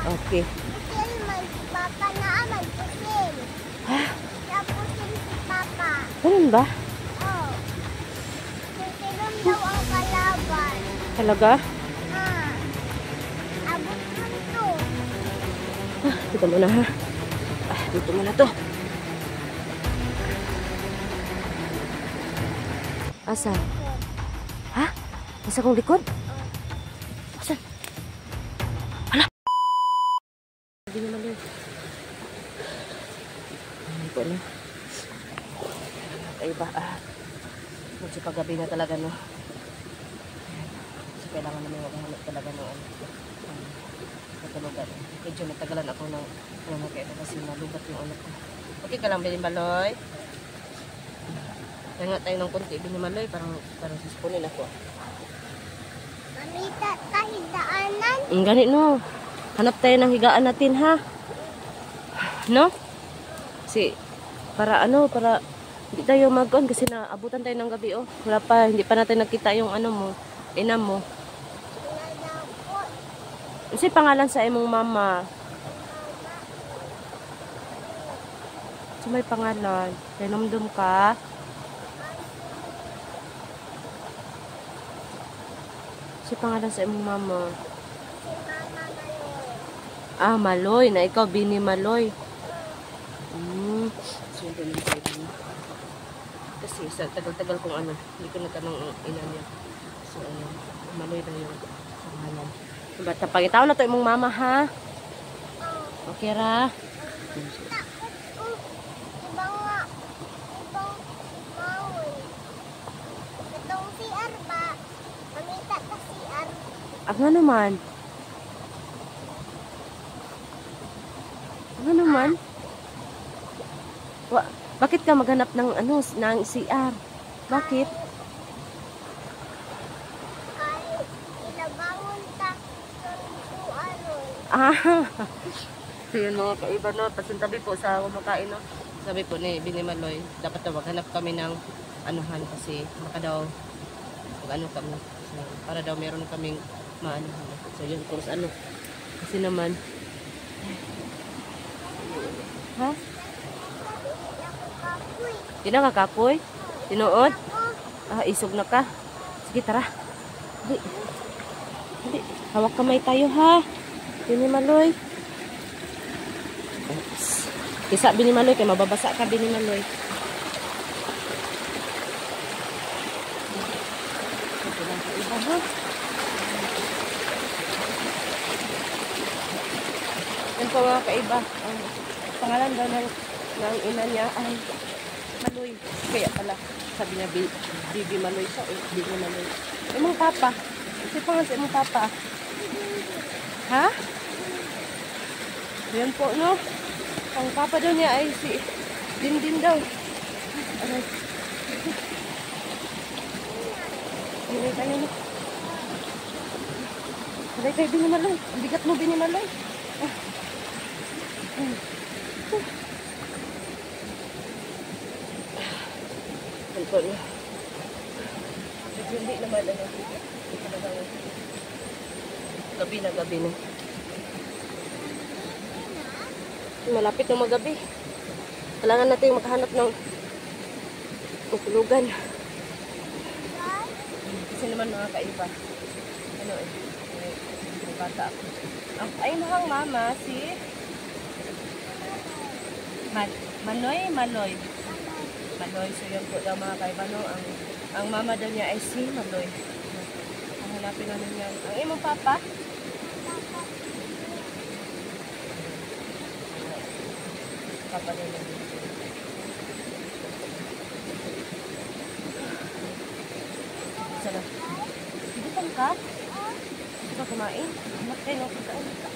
Okay. Pusil man si Papa na aman, pusil. Ha? Napusil si Papa. Ganun ba? Oh. Pusilon daw ang kalaban. Talaga? Abot man to. Dito muna ha. Dito muna to. Asa? Ha? Nasa kong likod? Asa? Hala! Hindi naman yun. Hindi ko na. Kaiba. Medyo paggabi na talaga, no? So, kailangan namin maghanap talaga noon. Natulugan. Medyo natagalan ako ng kaya kasi nalubat yung anak ko. Okay ka lang, Binimaloy? Kaya nga tayo ng konti, Binimaloy. Parang sispunin ako. Mamita kahidaanan. Ganit, no? Hanap tayo ng higaan natin, ha? No? Kasi, para hindi tayo mag-on kasi naabutan tayo ng gabi, oh. Wala pa, hindi pa natin nakita yung ina mo. Kasi pangalan sa imong mama. So may pangalan. Kaya namdum ka. Si pangalan sa imong mama. Ah, Maloy. Na ikaw, Bini Maloy. So yun din yung kasi sa tagal-tagal kong hindi ko natanong ang ina niya. So Maloy na yung pangalan. Basta pagitaw na to imong mama, ha? Okay ra? Ibang mawin. Itong CR ba? Mamita ka CR. Nga naman. Nga naman? Bakit ka maghanap ng ng CR? Bakit? So yun mga kaiba, no? Pasuntabi po sa kumakain, no? Sabi po ni Binimaloy, dapat na maghanap kami ng anuhan kasi baka daw kami. So, para daw meron kaming maanuhan. So yun, kung ano. Kasi naman ha? Di na kakakoy? Tinuod? Isog na ka? Sige, tara. Hindi. Hawak kamay tayo, ha? Binimaloy. Kisa Binimaloy, kaya mababasa ka, Binimaloy. Iba, ha? Yan po mga kaiba. Pangalan daw ng ina niya ay Maloy. Kaya pala, sabi niya Bibi Maloy siya. Bibi Maloy. Imong papa. Kasi pa nga sa imong papa. Ha? Yan po, no? Ang papa daw niya ay si Dindin daw. Aray. Hindi tayo, no? Aray kayo, Binimaloy. Ang bigat mo, Binimaloy. Yan po, no? Hindi naman, gabi na. Malapit na magabi. Kailangan natin makahanap ng tulugan. Kasi naman mga kaiba. May bata ako. Ay, mahang mama, si Maloy. So yun po daw mga kaiba, no? Ang mama daw niya ay si Maloy. Hanapin namin yan. Ang imong papa? Papa din yan. Sana. Hindi ka? Hindi ka kumain? Anak kayo, no? Pagkaan ka.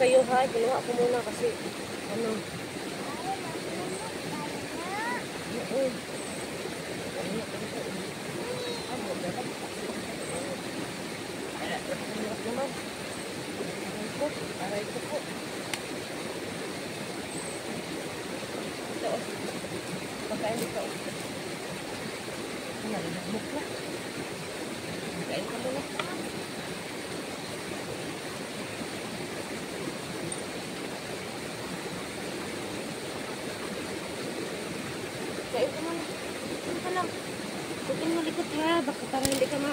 sa'yo ha. Kinuha ko muna kasi ano. Oo. Kinuha ko dito. Ano, dapat. Hirap naman. Aray ko po. Ito o. Pagkain dito o. Nalilagmok na. Pagkain ka muna. Kain ka muna. Kain ka lang. Huwag kang malikot ha. Baka parang hindi ka ano.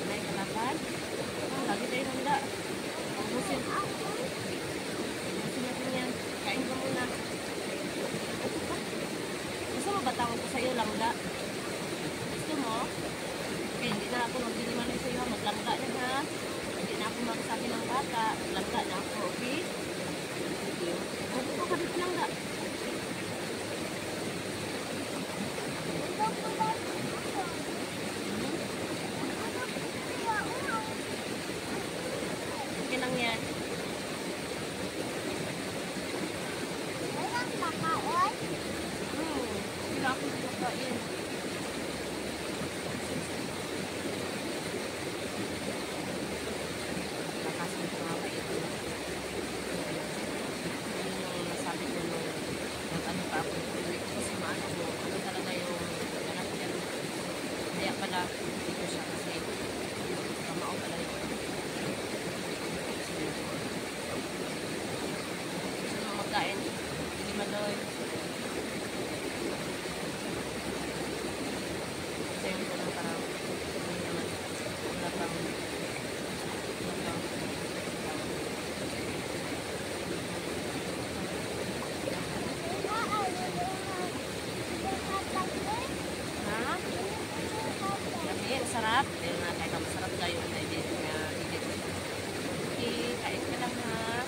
May kalapan. Lagi tayo handa. Ubusin. Ubusin natin yan. Kain ka muna. Gusto mo ba tawag ko sa'yo langga? Gusto mo? Okay, hindi na ako magdinimalay sa'yo. Maglangga na ha. Hindi na ako magsabi ng bata. Maglangga na ako, okay? Sige. Huwag ko kabit langga. Okay lang yan. Sila ako nagkakain. Nakasin ko nga ba ito? Yung nasabi ko nung ano pa ako. Kasi maano mo, ano talaga yung ganap yan. Kaya pala, dito siya kasi kamao pala ito. Gusto mo magkain? Hindi madoy. Sa'yo ko lang parang hindi naman wala pang ha? Lami, sarap. Pero na kahit ang masarap tayo na edit na edit. Okay, kain ka lang ha.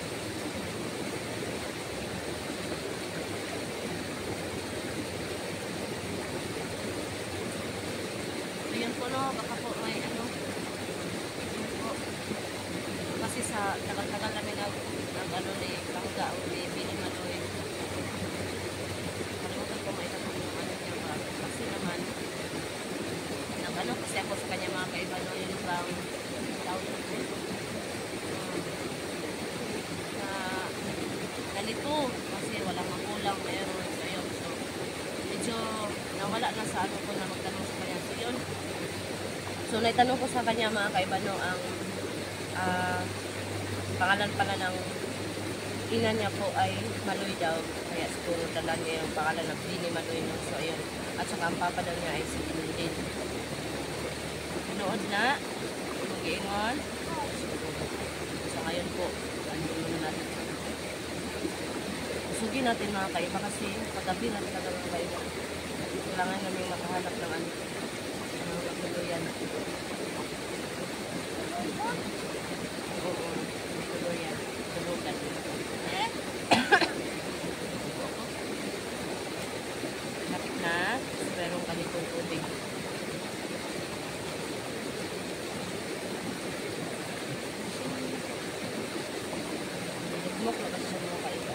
Ayun po no, baka po may ano. Ayun po. Kasi sa tagal-tagal namin ano ni Langga o ni Bini Maloy. Kalimutan ko may tatong yung ano niya ba. Kasi naman, ano kasi ako sa kanya mga kaiba no, yung bang tawag ko. Nalito kasi walang magulang meron. So yun, so medyo nawala na sa ano ko na magtanong sa kanya. So yun. So naitanong ko sa kanya mga kaiba no, ang pangalan pala ng ina niya po ay Maloy daw. Kaya siguro dala niya yung pangalan ng Bini Maloy no. So ayun. At saka ang papa daw niya ay si Bini. Pinood na. Mag-iingon. So ngayon po, ano muna natin. Usugin natin mga kaiba kasi paggabi na talaga mga kaiba. Kailangan namin makahanap ng ano. Ng tuluyan. Oo. Tuluyan. Tulugan. Lapit na. Pero ganitong tubig. Nagmok na kasi sa mga kaiba.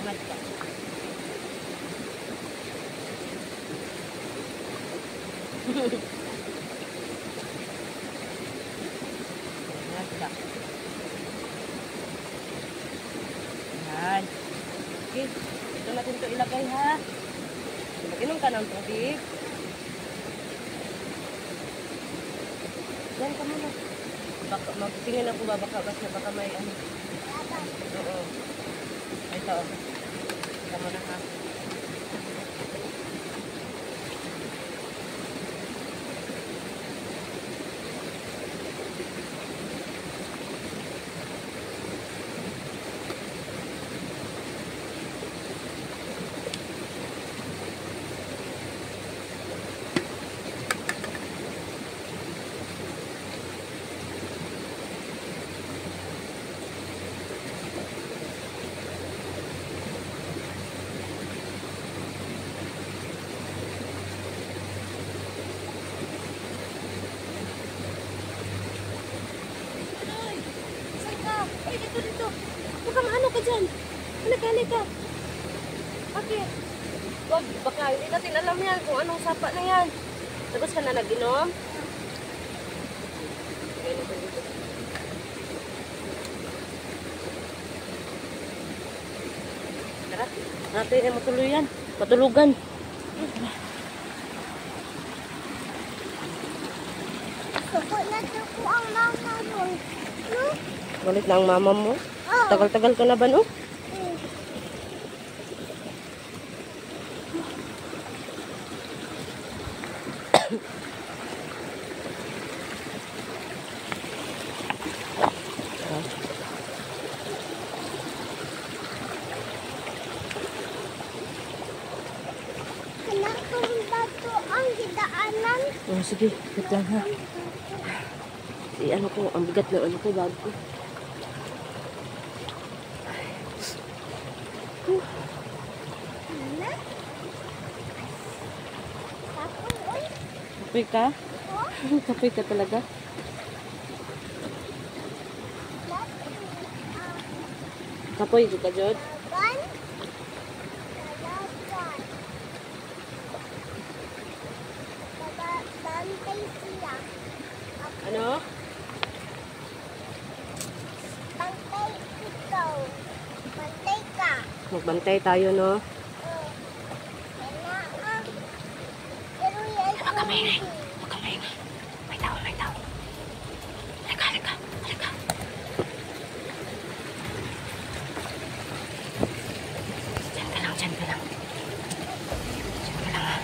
Hangat ka. Hangat ka. Yan. Okay. Ito natin ito ilagay ha. Mag-inom ka ng tubig. Yan ka muna. Baka, magtingin ako ba baka may ano. Oo. Ito. Ito muna ha. Halika, halika. Okay. Wag, baka hindi natin alam yan kung anong sapa na yan. Tapos ka na nag-inom? Okay, natin dito. Tara, natin ay matuluyan. Matulugan. Suko na suko ang mama mo. No? Galit na ang mama mo. Oh. Tagal-tagal ka na ba, no? Mm. Kanakong bato ang hidaanan. Oh, sige, wait lang ha. Ano ko, ang bigat na ano ko, bag ko. Ano? Tapos, oy. Kapoy ka? Oh. Kapoy ka talaga? Kapoy ka, Jod? Laban. Laban. Bantay siya. Ano? Bantay ikaw. Bantay ka. Magbantay tayo, no? Oh. Kailangan. Pero yan Huwag ka maingay. Huwag ka maingay. May tao, may tao. Halika, halika, halika. Diyan ka lang, diyan ka lang. Diyan ka lang, ha?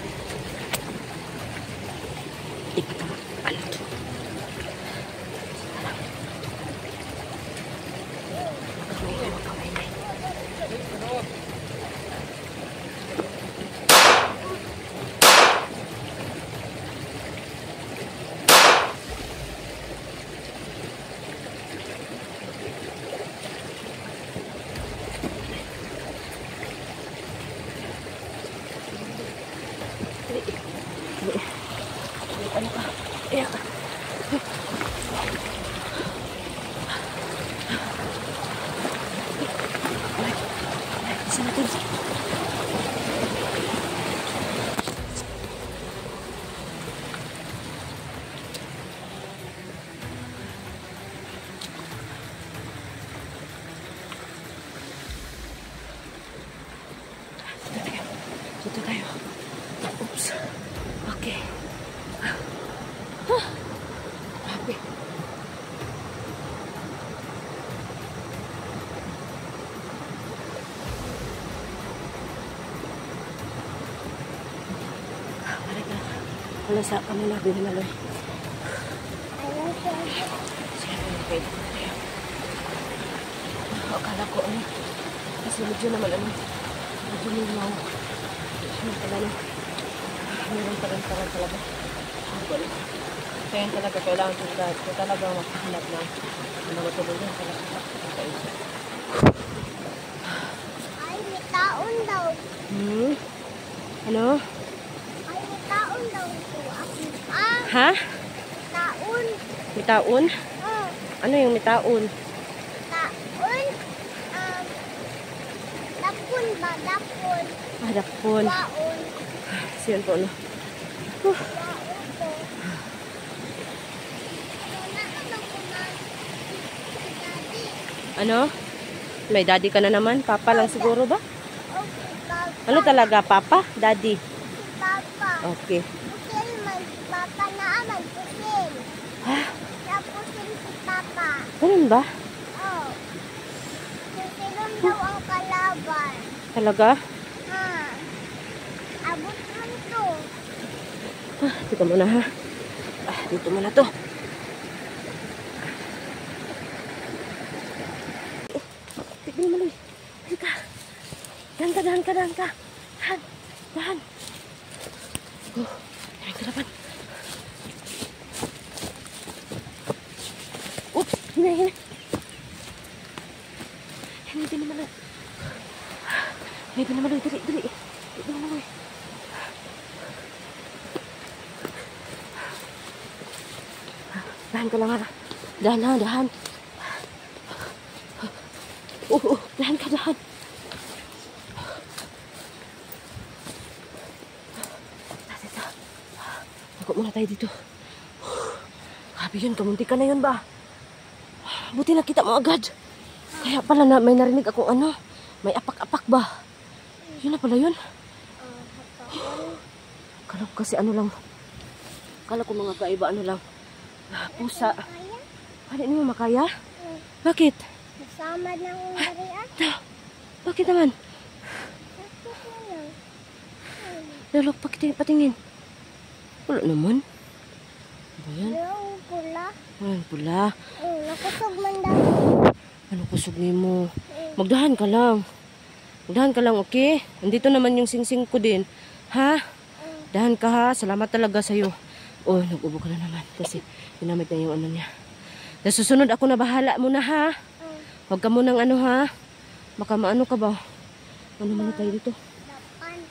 Di pa tama. Ano to? Diyan ka lang. Huwag ka maingay, huwag ka maingay. Ano ka? Ayan ka. Isa natin. Dito tayo. Oops. Okay. Grabe. Balik na. Wala sa kanila, binimaloy. Ayaw siya. Sige, pwede na tayo. Akala ko ano. Kasi medyo naman ano. Medyo nilaw. Ano pala no. Meron pa rin talaga. Kaya talaga kailangan ko talaga makahanap ng matulugan talaga. Ay, may taon daw. Hmm? Ano? Ay, may taon daw ito. Ah, Ha? taon. May taon? Oh, Ano yung may taon? taon. Dapon ba? Dapon. Ah, dakpon. Waon. Siyan po ano. Waon to. Wala ka daw kumain. Daddy. Ano? May daddy ka na naman? Papa lang siguro ba? Okay, Papa. Ano talaga? Papa? Daddy? Si Papa. Okay. Pusil man. Si Papa na aman. Pusil. Ha? Napusil si Papa. Ganun ba? Oh. Pusilon daw ang kalaban. Talaga? Ha. Abot man to. Ah, dito muna ha. Ah, dito muna to. Tignan mo, Loy. Halika. Dahan ka, dahan ka, dahan ka. Dahan. Dahan. Oh, may kalaban. Oops, hina, hina. Hindi naman, Loy. Hindi naman, Loy. Dali, dali. Dali naman, Loy. Dahan ka lang, ha. Dahan, ha, dahan. Dahan ka, dahan. muna tayo dito. Grabe yun, kamunti ka na yun ba? Buti nakita mo agad. Kaya pala na may narinig akong ano. May apak-apak ba? Yun na pala yun. Kala ko kasi ano lang. Kala ko mga kaiba ano lang. Pusa. Ano mo makaya? Bakit? Masama na akong barian. Bakit naman? Bakit na lang? Lalok, patingin. Wala naman. Ano yan? Yung pula. Ayan, pula. Nakusog man daw. Ano kusog ni mo? Magdahan ka lang. Magdahan ka lang, okay? Andito naman yung singsing ko din. Ha? Dahan ka ha. Salamat talaga sa'yo. Oh, nag-ubo ka na naman. Kasi ginamit na yung ano niya. Sa susunod ako na bahala muna ha. Huwag ka munang ano ha. Baka maano ka ba? Ano muna tayo dito? Dapan.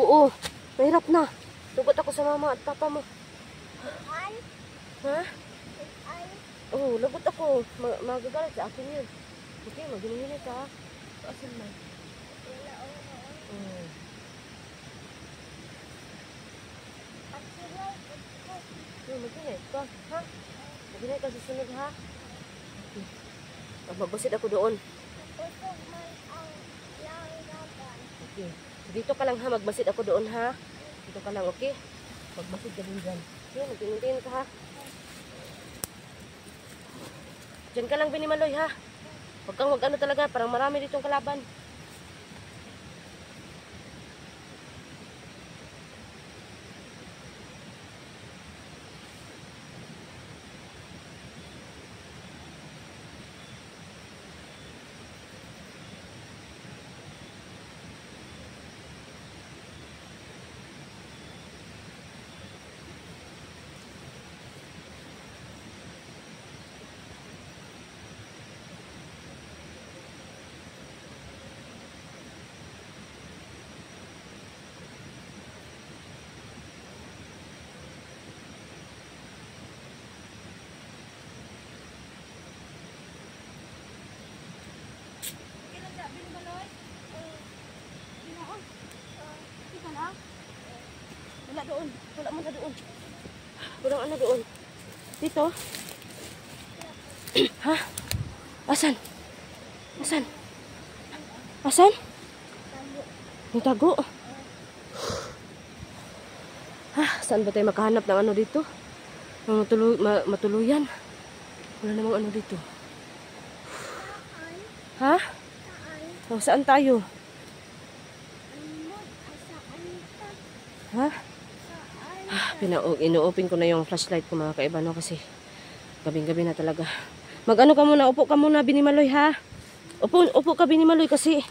Oo. Mahirap na. Tugot ako sa mama at papa mo. Dapan. Ha? Dapan. Oo, lagot ako. Magagalit sa akin yun. Okay, mag-ginigilay ka ha. Asan na? Wala o. Pagsilay ko. Mag-ginigilay ka. Ha? Mag-ginigilay ka susunod ha. Okay. Magbabasid ako doon. Nakusog man ang langgaban. Okay. So, dito ka lang ha. Magbasid ako doon ha. Dito ka lang, okay? Magbasid ka din dyan. Okay, mag-ginigilay ka ha. Diyan ka lang, Binimaloy ha. Huwag kang mag-ano talaga. Parang marami ditong kalaban. Wala doon. Wala mo na doon. Walang ano doon. Dito. Ha? Asan? Asan? Asan? May tago. Ha? Saan ba tayo makahanap ng ano dito? Ng matuluyan. Wala namang ano dito. Ha? Oh, saan tayo? Ha? Ino-open ko na yung flashlight ko mga kaiba no kasi gabing-gabi na talaga. Mag-ano ka muna, upo ka muna Binimaloy ha. Upo ka Binimaloy kasi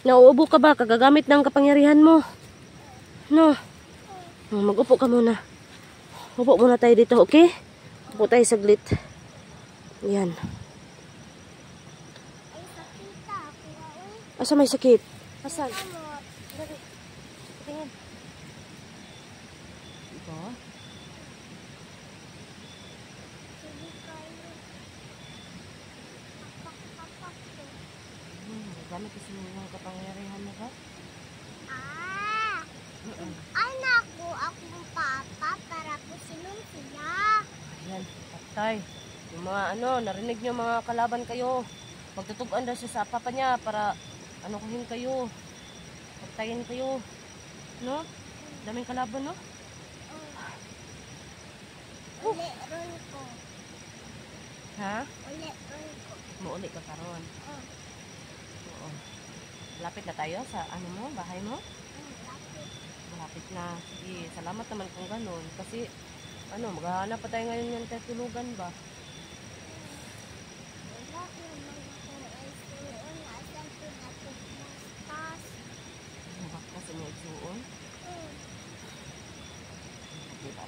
nauubo ka ba kagagamit ng kapangyarihan mo. No. Mag-upo ka muna. Upo muna tayo dito, okay? Upo tayo saglit. Yan. Asa may sakit? Asan? Tingin. Ito. Gamit kasi yung kapangyarihan mo ba? Anak ko, akong papa para po sinong sila. Ayan, patay. Yung mga ano, narinig nyo mga kalaban kayo. Magtutugan daw siya sa papa niya para ano kuhin kayo. Pagtayin kayo. No? Daming kalaban, no? Uli ron ko. Ha? Uli ron ko. Muuli ka karon. Oo. Lapit na tayo sa ano mo, bahay mo? Malapit na. Sige, salamat naman kung ganun. Kasi, ano, maghahanap pa tayo ngayon yan tulugan ba? Wala ko naman akong ice cream. Asan ko na ito mastas. Bakit sa mga igsuon? Diba?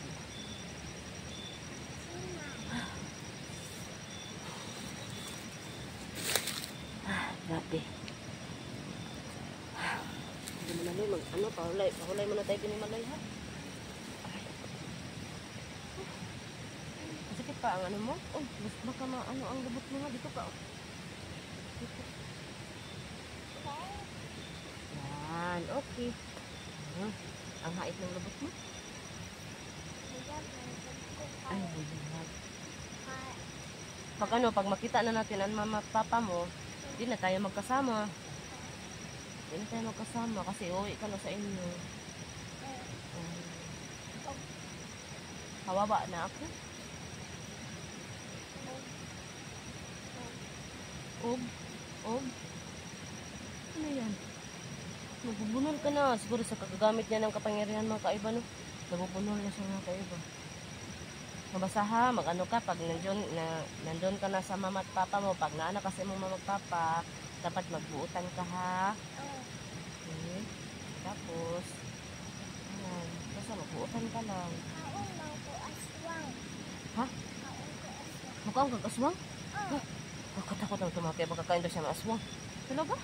Grabe. Binimaloy, ano, pahulay mo na tayo Binimaloy ha? Masakit pa ang ano mo? Oh, baka ano ang lubot mo nga dito ka. Oh. Dito. Yan, okay. Ang hait ng lubot mo. Ay, buhat. Pag ano, pag makita na natin ang mama at papa mo, hindi na tayo magkasama. Hindi na tayo magkasama kasi uwi ka na sa inyo. Kawawa na ako. Og. Ano yan? Nabubunol ka na. Siguro sa kagagamit niya ng kapangyarihan mga kaiba, no? Nabubunol na siya mga kaiba. Mabasa ha, mag-ano ka, pag nandun ka na sa mama at papa mo, pag naanak kasi mong mama at papa, dapat magbuutan ka ha. Okay. Tapos, ayan, basta magbuutan ka lang. Ha? Mukhang kag-aswang? Ha? Katakot ang tumakay, baka kain daw siya ng aswang. Talaga?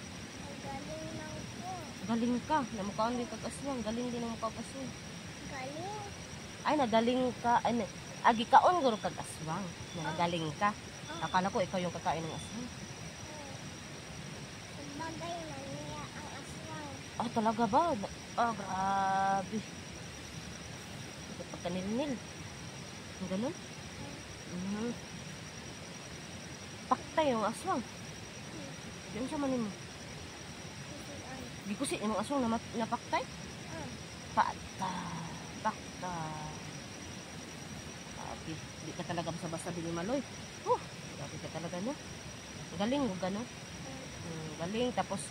Galing ka. Namukhaan din kag-aswang. Galing din ang mukha kag-aswang. Galing. Ay, nagaling ka. Ay, agi kaon guro kag-aswang. Nagaling ka. Akala ko ikaw yung kakain ng aswang. Bagay na niya ang aswang. Ah, talaga ba? Ah, grabe. Pagkaninil. Ang ganun? Paktay yung aswang. Diyan siya manin mo. Gikusi yung aswang na napaktay? Pakta. Grabe. Di ka talaga basta-basta binimaloy. Grabe ka talaga no? Galing mo gano? Galing. Tapos,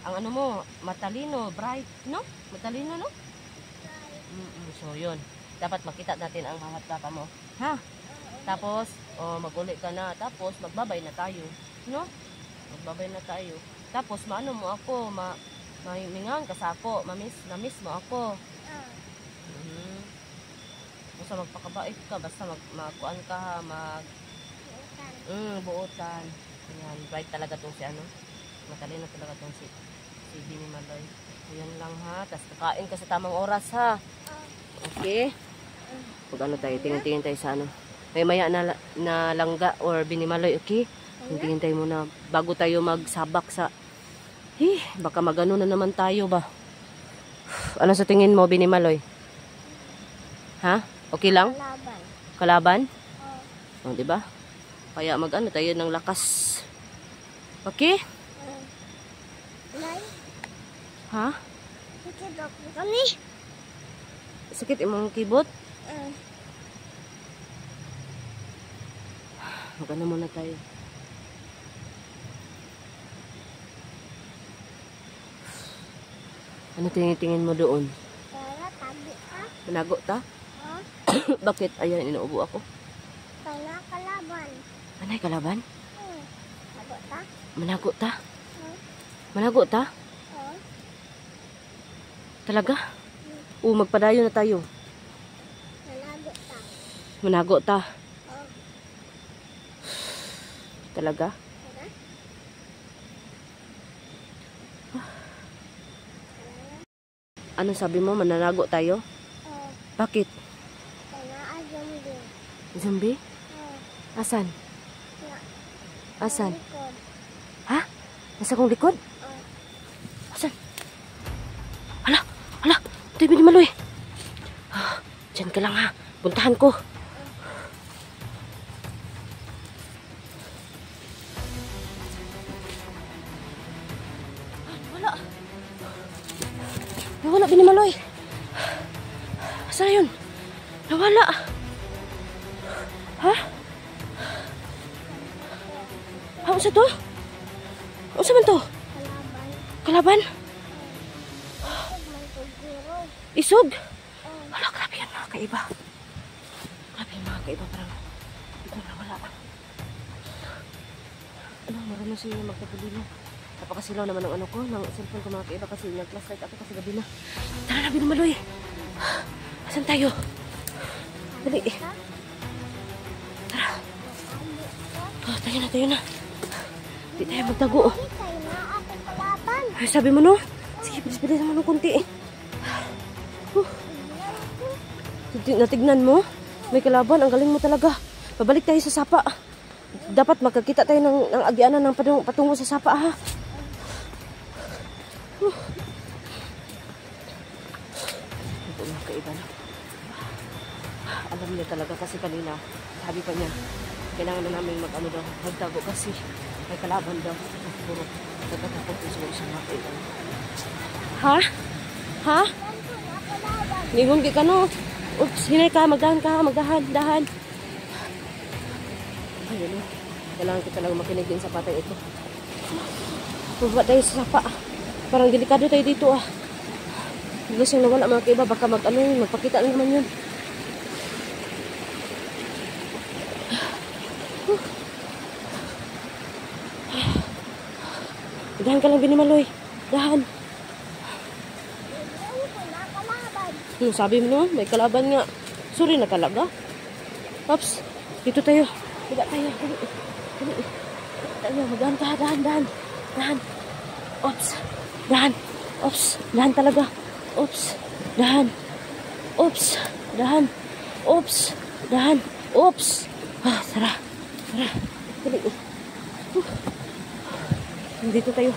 ang ano mo, matalino, bright, no? Matalino, no? So, yun. Dapat makita natin ang mga papa mo. Ha? Tapos, mag-uli ka na. Tapos, magbabay na tayo. No? Magbabay na tayo. Tapos, maano mo ako, mahimingan ka sa ako. Na-miss mo ako. Basta magpakabait ka. Basta magkuan ka ha. Buutan. Ayan. Bright talaga itong si ano. Matalino talaga itong si Bini Maloy. Ayan lang ha. Tapos, kakain ka sa tamang oras ha. Okay? Pag ano tayo, tingin-tingin tayo sa ano. May maya na langga or binimaloy, okay? Tingin tayo muna bago tayo magsabak sa... baka magano na naman tayo ba? Ano sa tingin mo, binimaloy? Ha? Okay lang? Kalaban? O, diba? Kaya mag-ano tayo ng lakas. Okay? Ha? Sakit imong kibot? Magano muna tayo. Ano tingin mo doon? Manago ta? Bakit? Ayan, inuubo ako. Kalaban. Anay, kalaban? Manago ta? Manago ta? Manago ta? Talaga? Magpadayo na tayo. Manago ta? Talaga? Ano sabi mo? Mananago tayo? Bakit? Zombie? Asan? Asan? Ha? Nasa kong likod? Asan? Hala! Ito yung binimaloy. Diyan ka lang ha. Puntahan ko. Nawala binimaloy. Asa na yun? Nawala. Ha? Ano sa to? Ano sa man to? Kalaban? Isog? Wala, grabe yan mga kaiba. Grabe yan mga kaiba. Parang ito na wala. Ano, marunong siya magpapulino. Napakasilaw naman ang ano ko, ng cellphone ko mga kaiba kasi nag-flashlight ako kasi gabi na. Tara na, binimaloy. Asan tayo? Dali. Tara. Tayo na. Hindi tayo magtago. Ay, sabi mo no? Sige, pilis-pilis naman ng kunti eh. Natignan mo? May kalaban. Ang galing mo talaga. Pabalik tayo sa sapa. Dapat makakita tayo ng agianan ng patungo sa sapa ha. Ito mga kaiba na. alam niya talaga kasi kanina, sabi pa niya, kailangan na namin mag-ano daw, magtago kasi may kalaban daw. Puro nagkatakot yung siguro siya nakita. Ha? Ha? Ningon ka no? Oops, hinay ka, magdahan ka, dahan. Ayun o. Kailangan ko talaga makinig din sa patay ito. Baba tayo sa sapa. Parang delikado tayo dito ah. Bigla siyang nawala mga kaiba. Baka magpakita na naman yun. Dahan ka lang, Binimaloy. Dahan. Sabi mo no, may kalaban nga. Sorry na talaga. Ops, dito tayo. Diba tayo? Dali. Tayo, magdahan ka. Dahan. Ops, dahan. Ops, dahan talaga. Ops, dahan. Ops, dahan. Ops, dahan. Ops. Ah, tara. Dali. Dito tayo.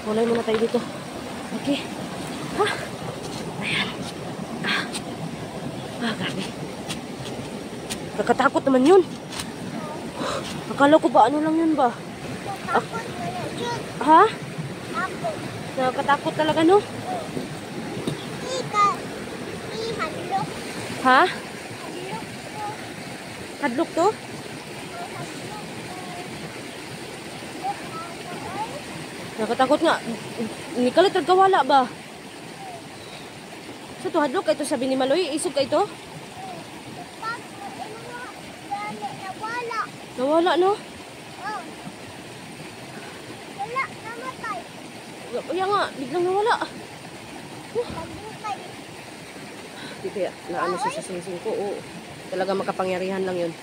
Mulay muna tayo dito. Okay. Ha? Ayan. Grabe. Nakatakot naman yun. Akala ko ba ano lang yun ba? Ha? Nakatakot talaga no? Ha? Hadlok to? Nakatakot nga. Nikalit nagkawala ba? Sa to hadlok ito sabi ni Maloy, isog ka ito? Nawala no? Wala, namatay. Kaya nga, biglang nawala. Di kaya, naano siya sa singsing ko. Oo. Talaga makapangyarihan lang yun.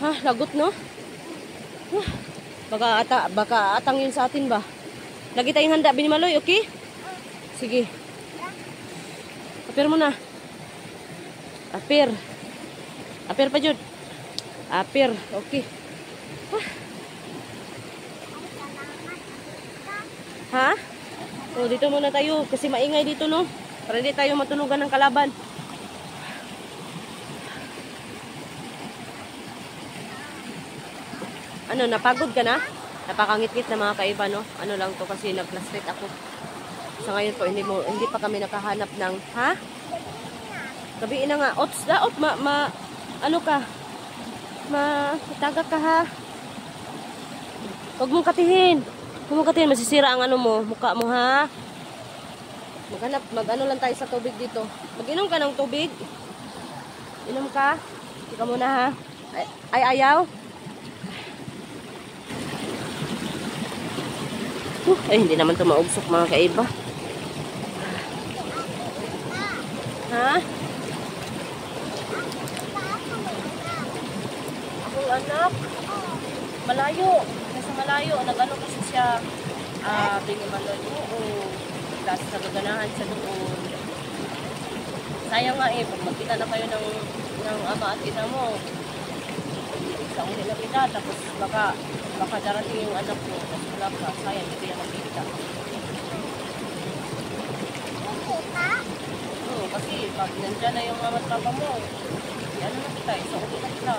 Ha, lagot no? Baka atang yun sa atin ba? Lagi tayong handa, Binimaloy, okay? Sige. Apir mo na. Apir pa, Jud. Apir, okay. Ha? O, dito muna tayo. Kasi maingay dito, no? Para hindi tayo matunugan ng kalaban. Ano, napagod ka na? Napakangit-ngit na mga kaiba, no? Ano lang to kasi nag-frustrate ako. Sa ngayon po, hindi pa kami nakahanap ng, ha? Gabiin na nga. Ots, ano ka? Matagak ka, ha? Huwag mong katihin. Masisira ang ano mo, mukha mo, ha? Mag-ano lang tayo sa tubig dito. Mag-inom ka ng tubig. Inom ka. Ika muna, ha? Ay, ayaw. Ay, hindi naman ito maugsok mga kaiba. Ha? Akong anak? Malayo. Nasa malayo. Nag-ano kasi siya. Binimaloy. Oo. Kasi nagaganahan siya doon. Sayang nga pag magkita na kayo ng ama at ina mo. Isang nila kita. Tapos baka darating yung anak mo. Tapos wala ka. Sayang, hindi yan magkita. Oo, kasi pag nandyan na yung mama at papa mo, ano na kita, isa ulit na kita.